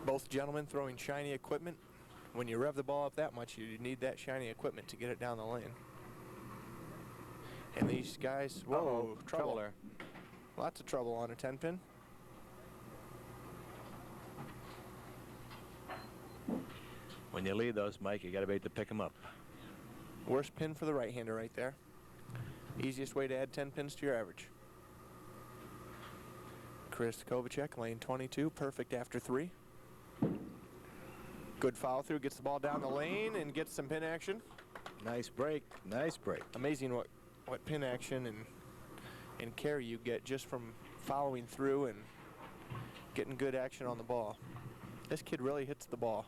Both gentlemen throwing shiny equipment. When you rev the ball up that much, you need that shiny equipment to get it down the lane. And these guys, whoa, trouble there. Lots of trouble on a 10-pin. When you lead those, Mike, you got to be able to pick them up. Worst pin for the right-hander right there. Easiest way to add 10 pins to your average. Chris Kovacek, lane 22, perfect after 3. Good follow through, gets the ball down the lane and gets some pin action. Nice break, nice break. Amazing what pin action and carry you get just from following through and getting good action on the ball. This kid really hits the ball.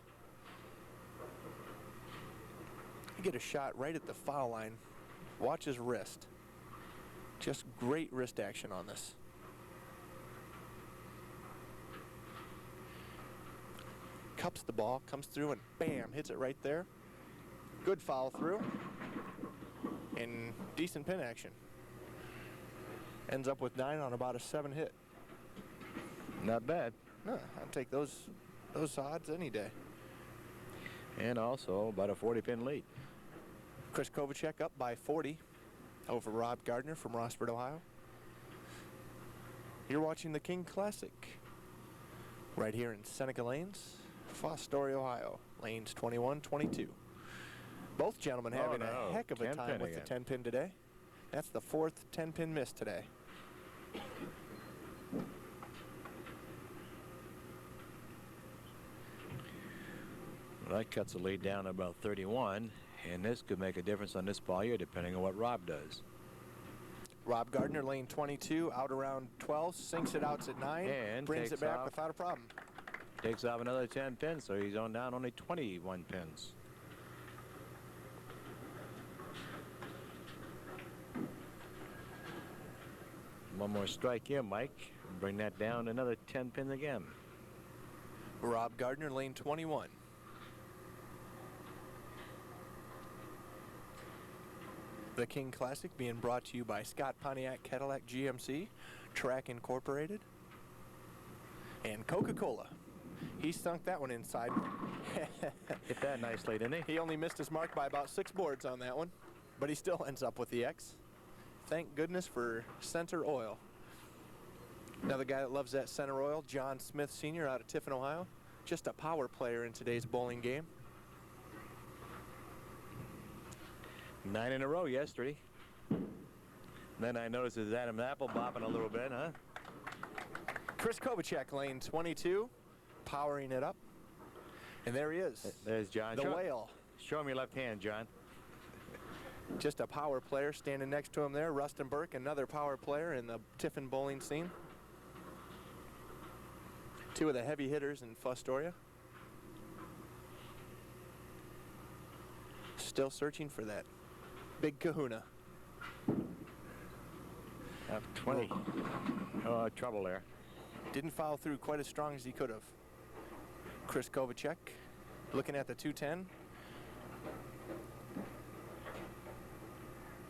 You get a shot right at the foul line. Watch his wrist. Just great wrist action on this. Cups the ball, comes through and bam, hits it right there. Good follow through and decent pin action. Ends up with 9 on about a 7 hit. Not bad. No, I'll take those odds any day. And also about a 40-pin lead. Chris Kovacek up by 40 over Rob Gardner from Rossford, Ohio. You're watching the King Classic right here in Seneca Lanes, Fostoria, Ohio, lanes 21, 22. Both gentlemen having a heck of a time with the 10-pin today. That's the 4th 10-pin miss today. Well, that cuts the lead down to about 31, and this could make a difference on this ball here depending on what Rob does. Rob Gardner, lane 22, out around 12, sinks it out at 9, and brings it back off, without a problem. Takes off another 10 pins, so he's on down only 21 pins. One more strike here, Mike. Bring that down another 10 pins again. Rob Gardner, lane 21. The King Classic being brought to you by Scott Pontiac Cadillac GMC, Track Incorporated, and Coca-Cola. He sunk that one inside. Hit that nicely, didn't he? He only missed his mark by about 6 boards on that one, but he still ends up with the X. Thank goodness for Center Oil. Another guy that loves that Center Oil, John Smith Sr. out of Tiffin, Ohio. Just a power player in today's bowling game. 9 in a row yesterday. Then I noticed there's Adam Apple bopping a little bit, huh? Chris Kovacek, lane 22, powering it up. And there he is. There's John. The whale. Show him your left hand, John. Just a power player standing next to him there. Rustin Burke, another power player in the Tiffin bowling scene. 2 of the heavy hitters in Fostoria. Still searching for that big kahuna. Up 20. Oh, trouble there. Didn't follow through quite as strong as he could have. Chris Kovacek looking at the 210.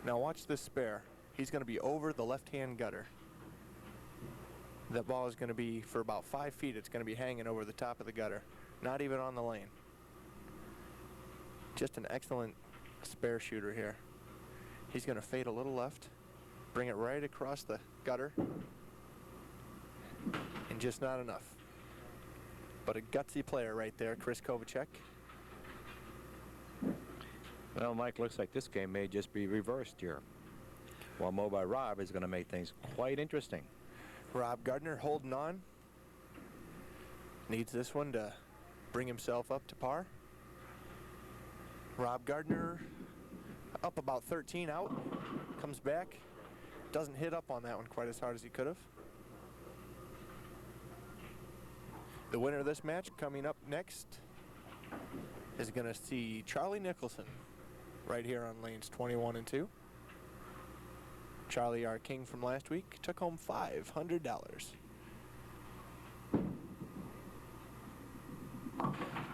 Now watch this spare. He's going to be over the left-hand gutter. That ball is going to be, for about 5 feet, it's going to be hanging over the top of the gutter. Not even on the lane. Just an excellent spare shooter here. He's going to fade a little left, bring it right across the gutter, and just not enough. But a gutsy player right there, Chris Kovacek. Well, Mike, looks like this game may just be reversed here. While Mo by Rob is going to make things quite interesting. Rob Gardner holding on. Needs this one to bring himself up to par. Rob Gardner up about 13 out. Comes back. Doesn't hit up on that one quite as hard as he could have. The winner of this match coming up next is going to see Charlie Nicholson right here on lanes 21 and 2. Charlie, our king from last week, took home $500.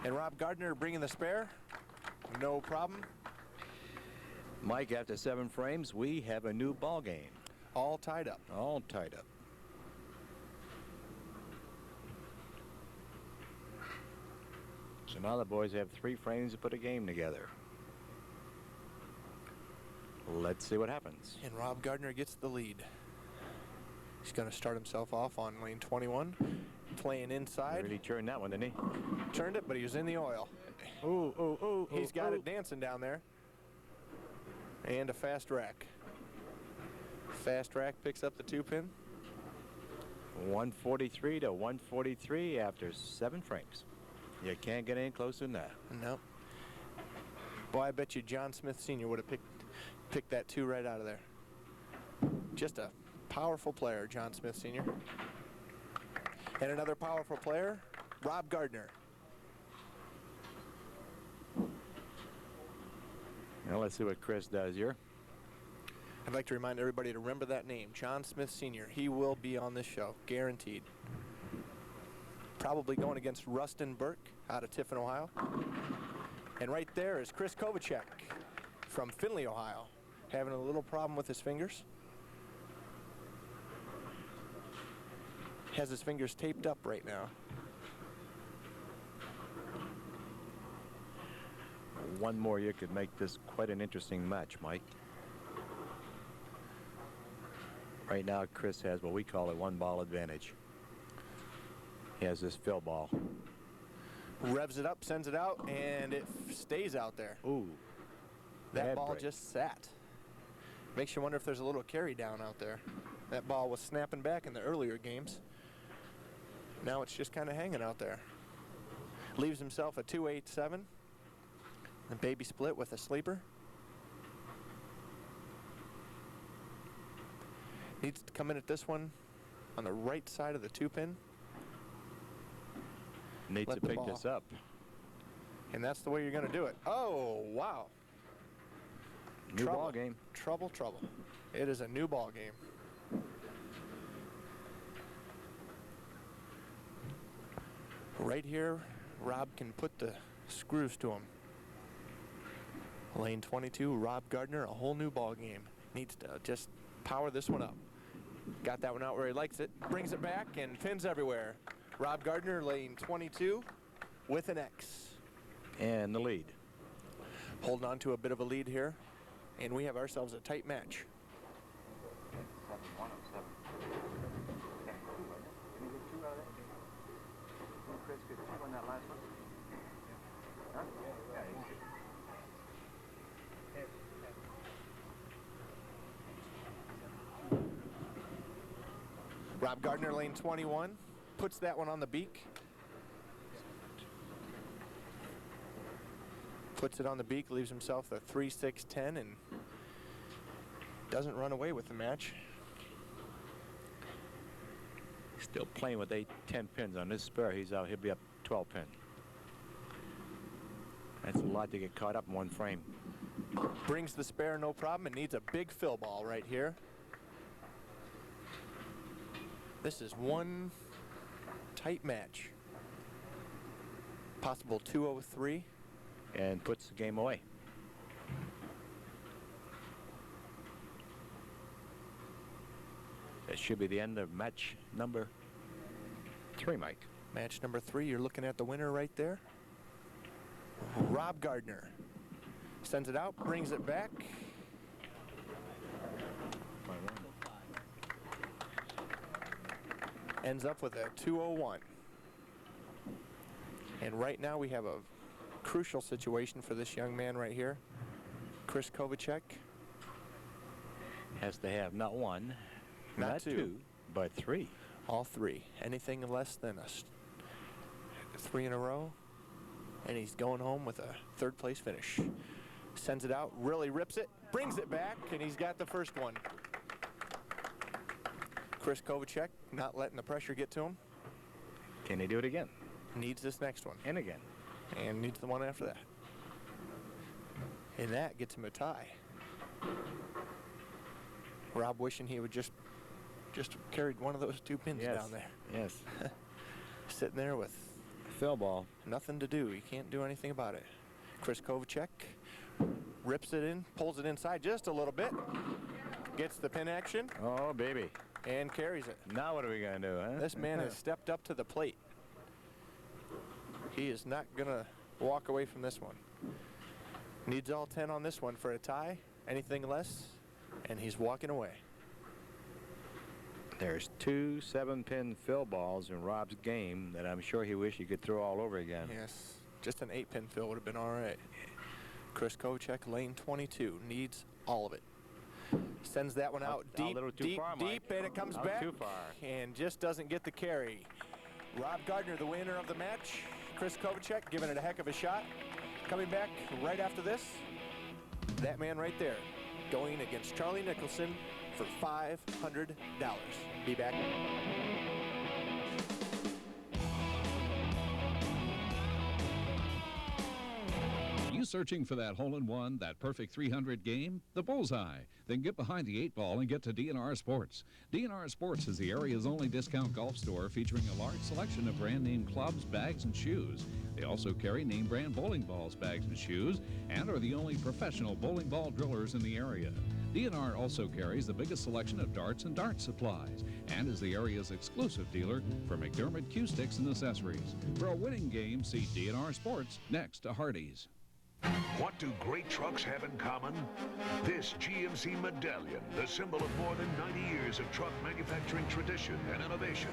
And Rob Gardner bringing the spare. No problem. Mike, after 7 frames, we have a new ball game. All tied up. All tied up. So now the boys have 3 frames to put a game together. Let's see what happens. And Rob Gardner gets the lead. He's going to start himself off on lane 21, playing inside. Really turned that one, didn't he? Turned it, but he was in the oil. Ooh, ooh, ooh. He's got it dancing down there. And a fast rack. Fast rack picks up the 2-pin. 143 to 143 after 7 frames. You can't get any closer than that. No. Boy, I bet you John Smith Sr. would have picked that 2 right out of there. Just a powerful player, John Smith Sr. And another powerful player, Rob Gardner. Now let's see what Chris does here. I'd like to remind everybody to remember that name, John Smith Sr. He will be on this show, guaranteed. Probably going against Rustin Burke out of Tiffin, Ohio. And right there is Chris Kovacek from Findlay, Ohio, having a little problem with his fingers. Has his fingers taped up right now. One more year could make this quite an interesting match, Mike. Right now, Chris has what we call a 1-ball advantage. He has this fill ball. Revs it up, sends it out, and it stays out there. Ooh. That bad ball break. just sat. Makes you wonder if there's a little carry down out there. That ball was snapping back in the earlier games. Now it's just kind of hanging out there. Leaves himself a 2-8-7. The baby split with a sleeper. Needs to come in at this one on the right side of the 2-pin. Needs Let to the pick ball. this up. And that's the way you're going to do it. Oh, wow. New Trouble. ball game. Trouble, trouble. It is a new ball game. Right here, Rob can put the screws to him. Lane 22, Rob Gardner, a whole new ball game. Needs to just power this one up. Got that one out where he likes it. Brings it back and pins everywhere. Rob Gardner, lane 22, with an X. And the lead. Holding on to a bit of a lead here. And we have ourselves a tight match. Rob Gardner, lane 21, puts that one on the beak. Puts it on the beak, leaves himself a 3-6-10, and doesn't run away with the match. Still playing with 8-10 pins on this spare. He'll be up 12 pin. That's a lot to get caught up in 1 frame. Brings the spare, no problem, and needs a big fill ball right here. This is one tight match. Possible 203. And puts the game away. That should be the end of match number 3, Mike. Match number 3, you're looking at the winner right there. Rob Gardner. Sends it out, brings it back. Ends up with a 201. And right now we have a crucial situation for this young man right here. Chris Kovacek. Has to have not 1, Not not two. 2, but 3. All 3. Anything less than a 3 in a row, and he's going home with a 3rd place finish. Sends it out, really rips it, brings it back, and he's got the first one. Chris Kovacek not letting the pressure get to him. Can he do it again? Needs this next one, And again. and needs the one after that. And that gets him a tie. Rob wishing he would just carried one of those 2 pins Yes. down there. Yes. Sitting there with Fill ball. nothing to do. He can't do anything about it. Chris Kovacek rips it in, pulls it inside just a little bit, gets the pin action, Oh, baby. and carries it. Now what are we going to do, huh? This man has stepped up to the plate. He is not going to walk away from this one. Needs all 10 on this one for a tie. Anything less, and he's walking away. There's 2 7-pin fill balls in Rob's game that I'm sure he wished he could throw all over again. Yes, just an 8-pin fill would have been all right. Chris Kovacek, lane 22, needs all of it. Sends that one out deep, a little too deep, far, deep, Mike. and it comes Out back too far. and just doesn't get the carry. Rob Gardner, the winner of the match. Chris Kovacek giving it a heck of a shot. Coming back right after this, that man right there, going against Charlie Nicholson for $500. Be back. You searching for that hole-in-one, that perfect 300 game? The bullseye. Then get behind the 8-ball and get to DNR Sports. DNR Sports is the area's only discount golf store featuring a large selection of brand-name clubs, bags, and shoes. They also carry name-brand bowling balls, bags, and shoes, and are the only professional bowling ball drillers in the area. DNR also carries the biggest selection of darts and dart supplies, and is the area's exclusive dealer for McDermott cue sticks and accessories. For a winning game, see DNR Sports next to Hardee's. What do great trucks have in common? This GMC Medallion, the symbol of more than 90 years of truck manufacturing tradition and innovation.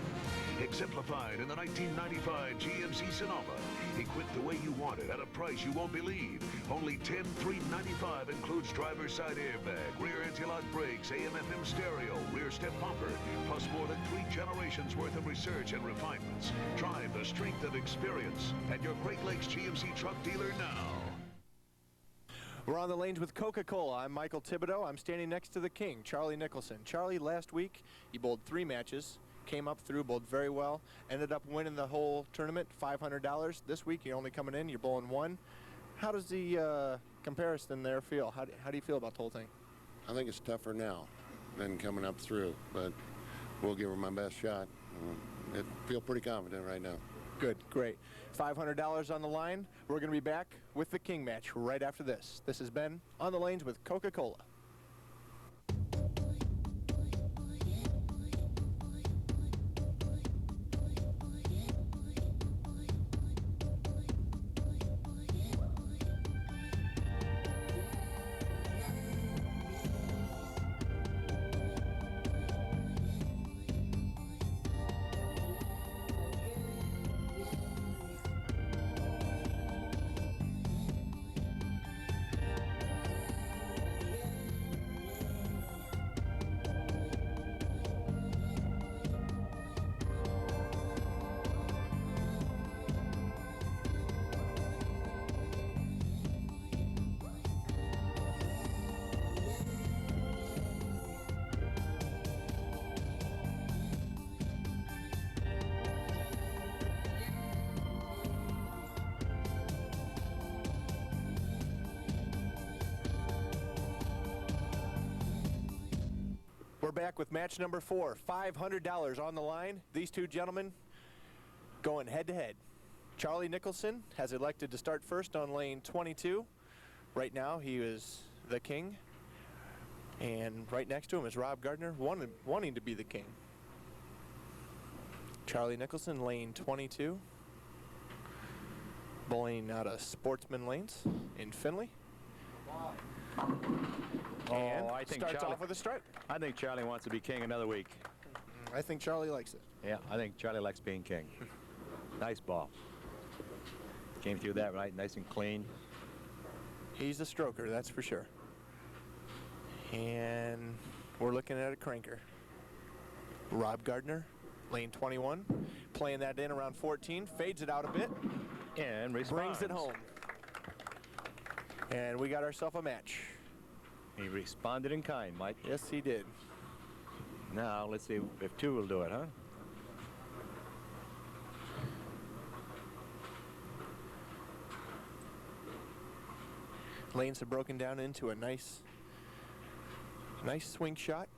Exemplified in the 1995 GMC Sonoma. Equipped the way you want it at a price you won't believe. Only $10,395 includes driver's side airbag, rear anti-lock brakes, AM/FM stereo, rear step bumper, plus more than 3 generations worth of research and refinements. Drive the strength of experience at your Great Lakes GMC truck dealer now. We're on the lanes with Coca-Cola. I'm Michael Thibodeau. I'm standing next to the king, Charlie Nicholson. Charlie, last week, he bowled 3 matches, came up through, bowled very well, ended up winning the whole tournament, $500. This week, you're only coming in, you're bowling 1. How does the comparison there feel? How do you feel about the whole thing? I think it's tougher now than coming up through, but we'll give her my best shot. I feel pretty confident right now. Good, great. $500 on the line. We're going to be back with the king match right after this. This has been On the Lanes with Coca-Cola. We're back with match number 4, $500 on the line. These two gentlemen going head-to-head. Charlie Nicholson has elected to start first on lane 22. Right now, he is the king. And right next to him is Rob Gardner, wanting to be the king. Charlie Nicholson, lane 22. Bowling out of Sportsman Lanes in Findlay. And I think starts Charlie, off with a strike. I think Charlie wants to be king another week. I think Charlie likes it. Yeah, I think Charlie likes being king. Nice ball. Came through that right, nice and clean. He's a stroker, that's for sure. And we're looking at a cranker. Rob Gardner, lane 21, playing that in around 14, fades it out a bit, And responds. brings it home. And we got ourselves a match. He responded in kind, Mike. Yes, he did. Now, let's see if 2 will do it, huh? Lanes have broken down into a nice swing shot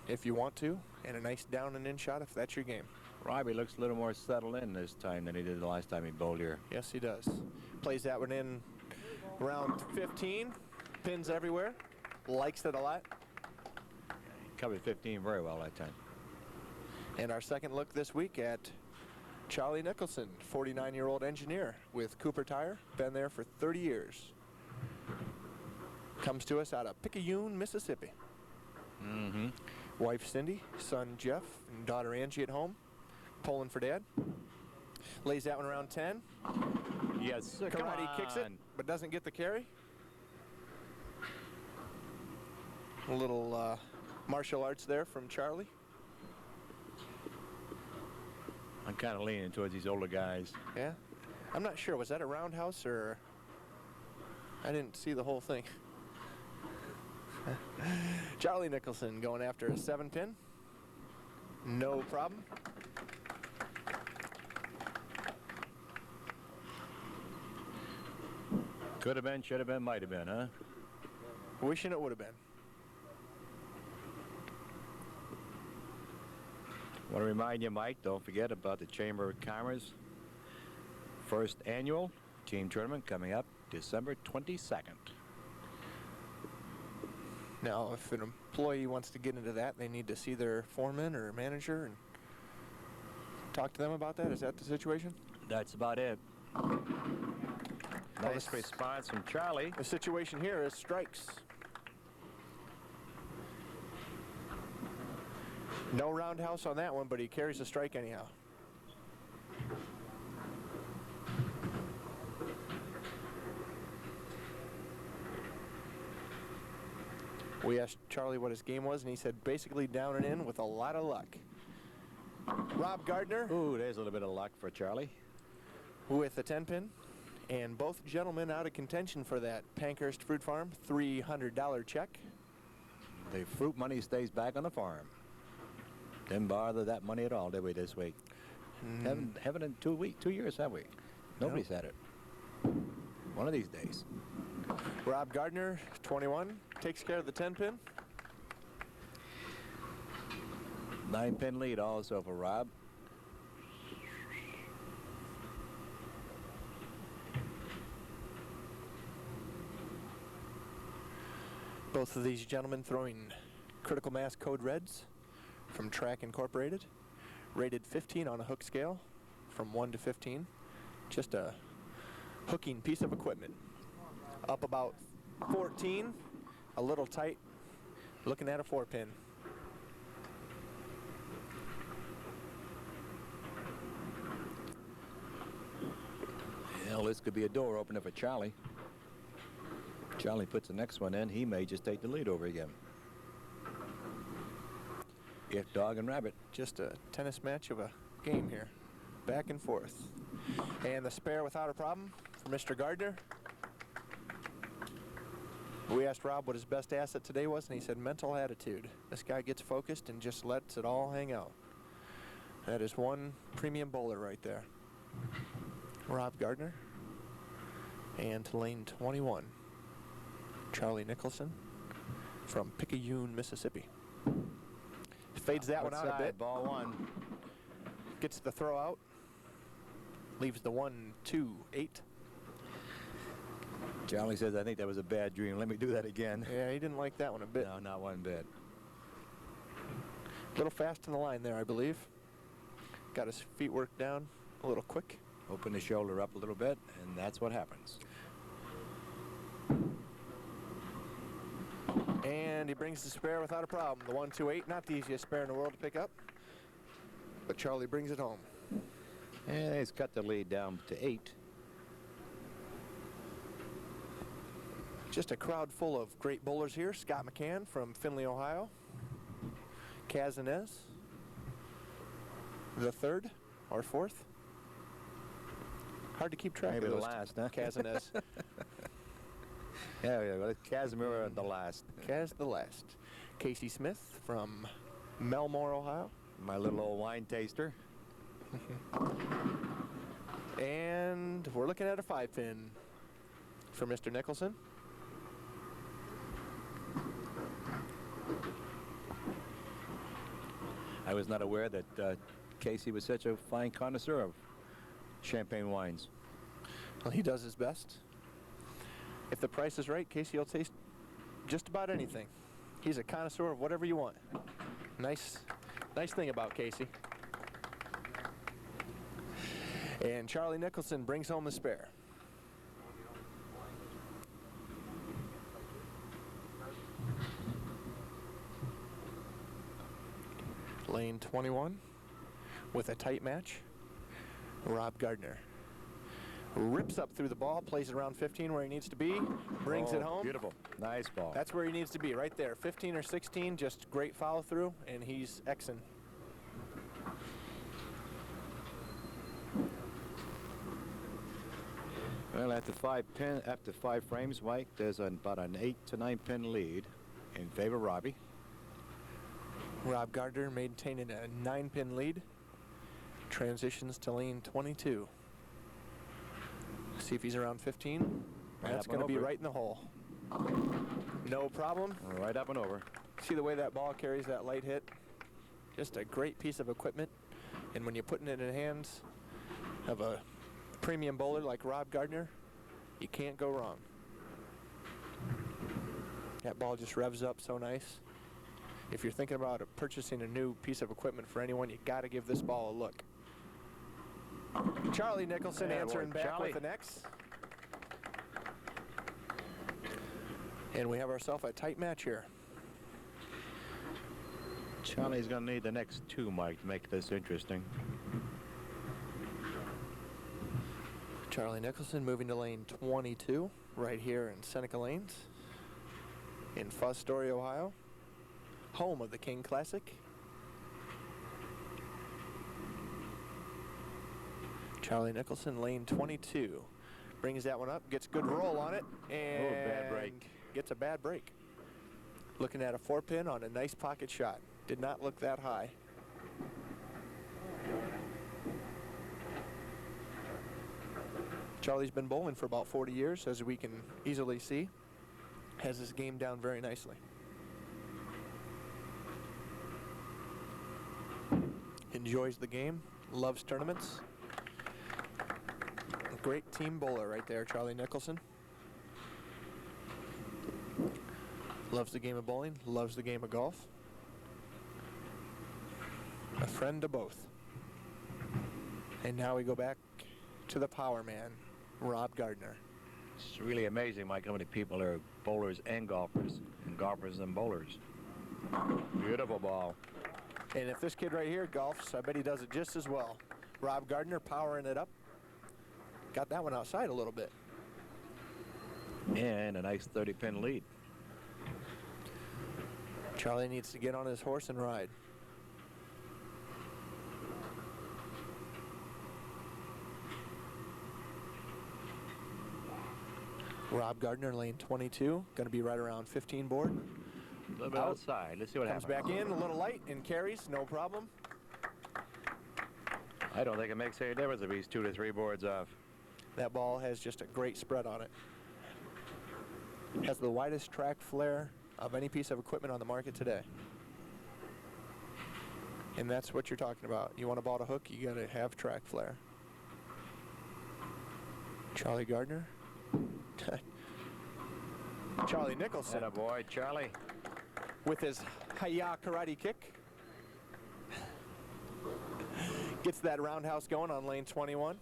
if you want to, and a nice down and in shot if that's your game. Robbie looks a little more settled in this time than he did the last time he bowled here. Yes, he does. Plays that one in around 15, pins everywhere, likes it a lot. He covered 15 very well that time. And our second look this week at Charlie Nicholson, 49-year-old engineer with Cooper Tire, been there for 30 years. Comes to us out of Picayune, Mississippi. Wife Cindy, son Jeff, and daughter Angie at home, pulling for dad. Lays that one around 10. Yes, sir. Come Karate kicks it, on. but doesn't get the carry. A little martial arts there from Charlie. I'm kind of leaning towards these older guys. Yeah. I'm not sure. Was that a roundhouse or... I didn't see the whole thing. Charlie Nicholson going after a 7-pin. No problem. Could have been, should have been, might have been, huh? Wishing it would have been. Want to remind you, Mike, don't forget about the Chamber of Commerce first annual team tournament coming up December 22nd. Now, if an employee wants to get into that, they need to see their foreman or manager and talk to them about that. Is that the situation? That's about it. Nice this- response from Charlie. The situation here is strikes. No roundhouse on that one, but he carries a strike anyhow. We asked Charlie what his game was, and he said basically down and in with a lot of luck. Rob Gardner Ooh, there's a little bit of luck for Charlie. with a 10-pin, and both gentlemen out of contention for that Pankhurst Fruit Farm $300 check. The fruit money stays back on the farm. Didn't bother that money at all, did we, this week? Haven't in 2 years, have we? Nobody's had it. One of these days. Rob Gardner, 21, takes care of the 10-pin. 9-pin lead also for Rob. Both of these gentlemen throwing Critical Mass Code Reds from Track Incorporated. Rated 15 on a hook scale from 1 to 15. Just a hooking piece of equipment. Up about 14, a little tight, looking at a 4-pin. Hell, this could be a door opener for Charlie. Charlie puts the next one in, he may just take the lead over again. If dog and rabbit. Just a tennis match of a game here. Back and forth. And the spare without a problem for Mr. Gardner. We asked Rob what his best asset today was, and he said mental attitude. This guy gets focused and just lets it all hang out. That is one premium bowler right there. Rob Gardner. And to lane 21, Charlie Nicholson from Picayune, Mississippi. Fades that one out a Outside, bit. ball one. Gets the throw out. Leaves the 1-2-8. Charlie says, I think that was a bad dream. Let me do that again. Yeah, he didn't like that one a bit. No, not one bit. A little fast in the line there, I believe. Got his feet worked down a little quick. Open the shoulder up a little bit, and that's what happens. And he brings the spare without a problem. The 1-2-8, not the easiest spare in the world to pick up. But Charlie brings it home. And he's cut the lead down to 8. Just a crowd full of great bowlers here. Scott McCann from Findlay, Ohio. Kaz Inez, the 3rd or 4th. Hard to keep track Maybe of the those. last, huh? Kaz Inez. Yeah, well, Casimir at the last. Kaz the last. Casey Smith from Melmore, Ohio. My little old wine taster. And we're looking at a 5-pin for Mr. Nicholson. I was not aware that Casey was such a fine connoisseur of champagne wines. Well, he does his best. If the price is right, Casey will taste just about anything. He's a connoisseur of whatever you want. Nice thing about Casey. And Charlie Nicholson brings home the spare. Lane 21 with a tight match. Rob Gardner rips up through the ball, plays it around 15 where he needs to be, brings it home. Beautiful. Nice ball. That's where he needs to be, right there. 15 or 16, just great follow through, and he's Xing. Well, after five frames, Mike, there's about an 8 to 9 pin lead in favor of Robbie. Rob Gardner maintaining a 9-pin lead. Transitions to lane 22. See if he's around 15. Right That's up going to and be over. right in the hole. No problem. Right up and over. See the way that ball carries that light hit? Just a great piece of equipment. And when you're putting it in the hands of a premium bowler like Rob Gardner, you can't go wrong. That ball just revs up so nice. If you're thinking about purchasing a new piece of equipment for anyone, you got to give this ball a look. Charlie Nicholson Yeah, answering boy, back Charlie. with an X. And we have ourselves a tight match here. Charlie's going to need the next 2, Mike, to make this interesting. Charlie Nicholson moving to lane 22 right here in Seneca Lanes in Fuzz Story, Ohio, home of the King Classic. Charlie Nicholson, lane 22, brings that one up, gets good roll on it, and bad break. gets a bad break. Looking at a 4-pin on a nice pocket shot. Did not look that high. Charlie's been bowling for about 40 years, as we can easily see. Has his game down very nicely. Enjoys the game, loves tournaments. A great team bowler right there, Charlie Nicholson. Loves the game of bowling, loves the game of golf. A friend to both. And now we go back to the power man, Rob Gardner. It's really amazing, Mike, how many people are bowlers and golfers and bowlers. Beautiful ball. And if this kid right here golfs, I bet he does it just as well. Rob Gardner powering it up. Got that one outside a little bit. And a nice 30-pin lead. Charlie needs to get on his horse and ride. Rob Gardner, lane 22, going to be right around 15 board. A little bit Out. outside. Let's see what Comes happens. back in, a little light, and carries, no problem. I don't think it makes any difference if he's 2 to 3 boards off. That ball has just a great spread on it. Has the widest track flare of any piece of equipment on the market today. And that's what you're talking about. You want a ball to hook, you got to have track flare. Charlie Gardner. Charlie Nicholson Atta boy, Charlie. with his Hi-Ya karate kick. Gets that roundhouse going on lane 21.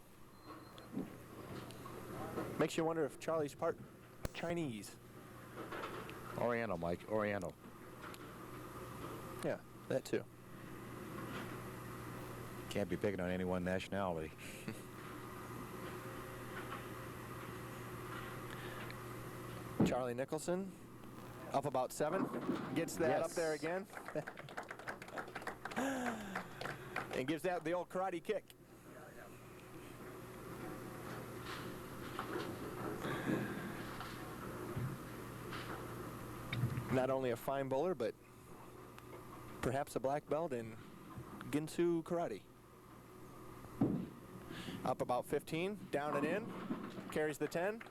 Makes you wonder if Charlie's part Chinese. Oriental, Mike. Oriental. Yeah, that too. Can't be picking on any one nationality. Charlie Nicholson up about 7. Gets that up there again. And gives that the old karate kick. Not only a fine bowler, but perhaps a black belt in Ginsu karate. Up about 15, down and in, carries the 10,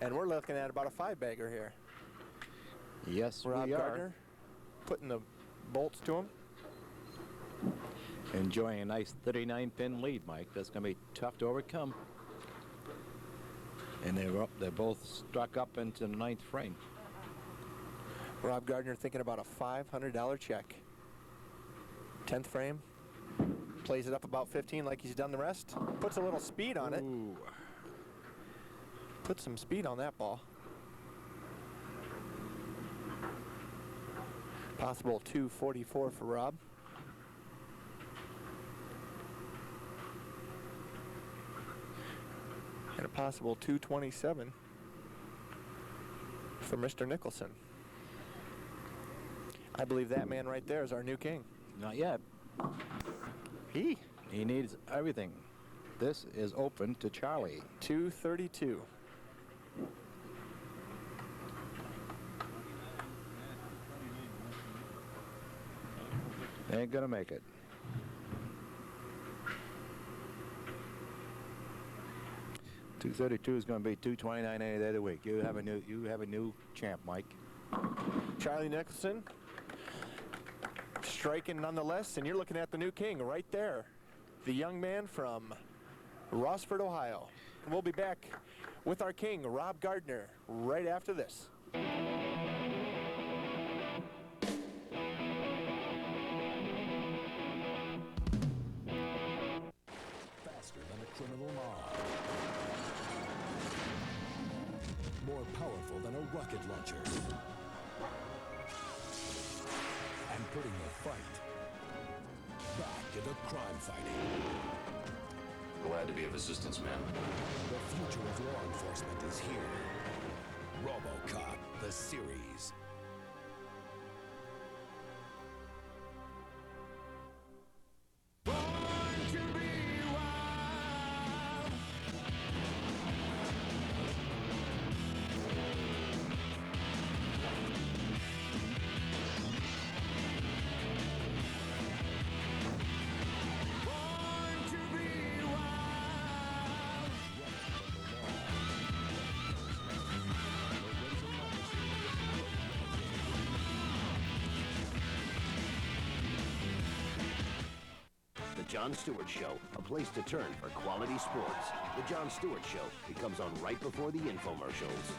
and we're looking at about a 5-bagger here. Yes, Rob we are. Gardner putting the bolts to him. Enjoying a nice 39-pin lead, Mike. That's going to be tough to overcome. And they're both struck up into the 9th frame. Rob Gardner thinking about a $500 check. 10th frame, Plays it up about 15 like he's done the rest. Puts a little speed on it. Ooh. Put some speed on that ball. Possible 244 for Rob. And a possible 227 for Mr. Nicholson. I believe that man right there is our new king. Not yet. He needs everything. This is open to Charlie. 232. Ain't gonna make it. $232 is going to be $229 any day of the week. You have a new champ, Mike. Charlie Nicholson striking nonetheless, and you're looking at the new king right there. The young man from Rossford, Ohio. And we'll be back with our king, Rob Gardner, right after this. Faster than a criminal mob. More powerful than a rocket launcher. And putting the fight back into crime fighting. Glad to be of assistance, ma'am. The future of law enforcement is here. RoboCop, the series. The Jon Stewart Show, a place to turn for quality sports. The Jon Stewart Show, it comes on right before the infomercials.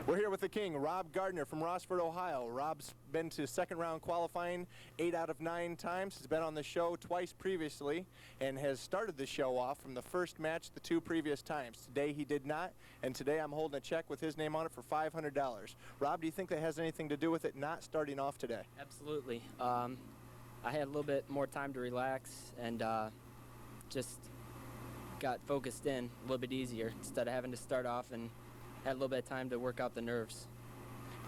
We're here with the king, Rob Gardner from Rossford, Ohio. Rob's been to second round qualifying 8 out of 9 times. He's been on the show twice previously and has started the show off from the first match the 2 previous times. Today he did not, and today I'm holding a check with his name on it for $500. Rob, do you think that has anything to do with it not starting off today? Absolutely. I had a little bit more time to relax and just got focused in a little bit easier instead of having to start off and had a little bit of time to work out the nerves.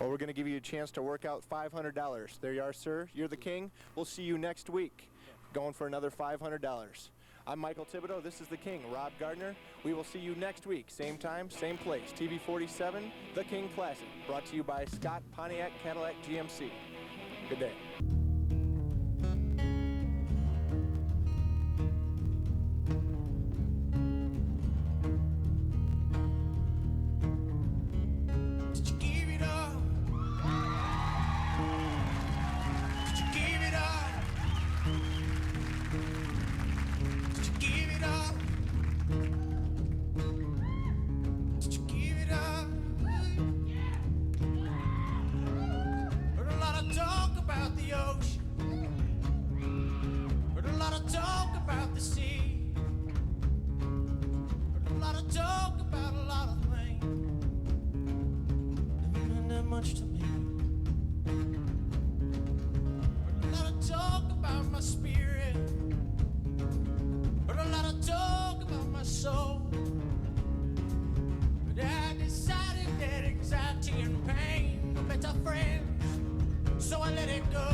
Well, we're going to give you a chance to work out $500. There you are, sir. You're the king. We'll see you next week going for another $500. I'm Michael Thibodeau. This is the king, Rob Gardner. We will see you next week. Same time, same place. TV 47, The King Classic. Brought to you by Scott Pontiac Cadillac GMC. Good day. So I let it go.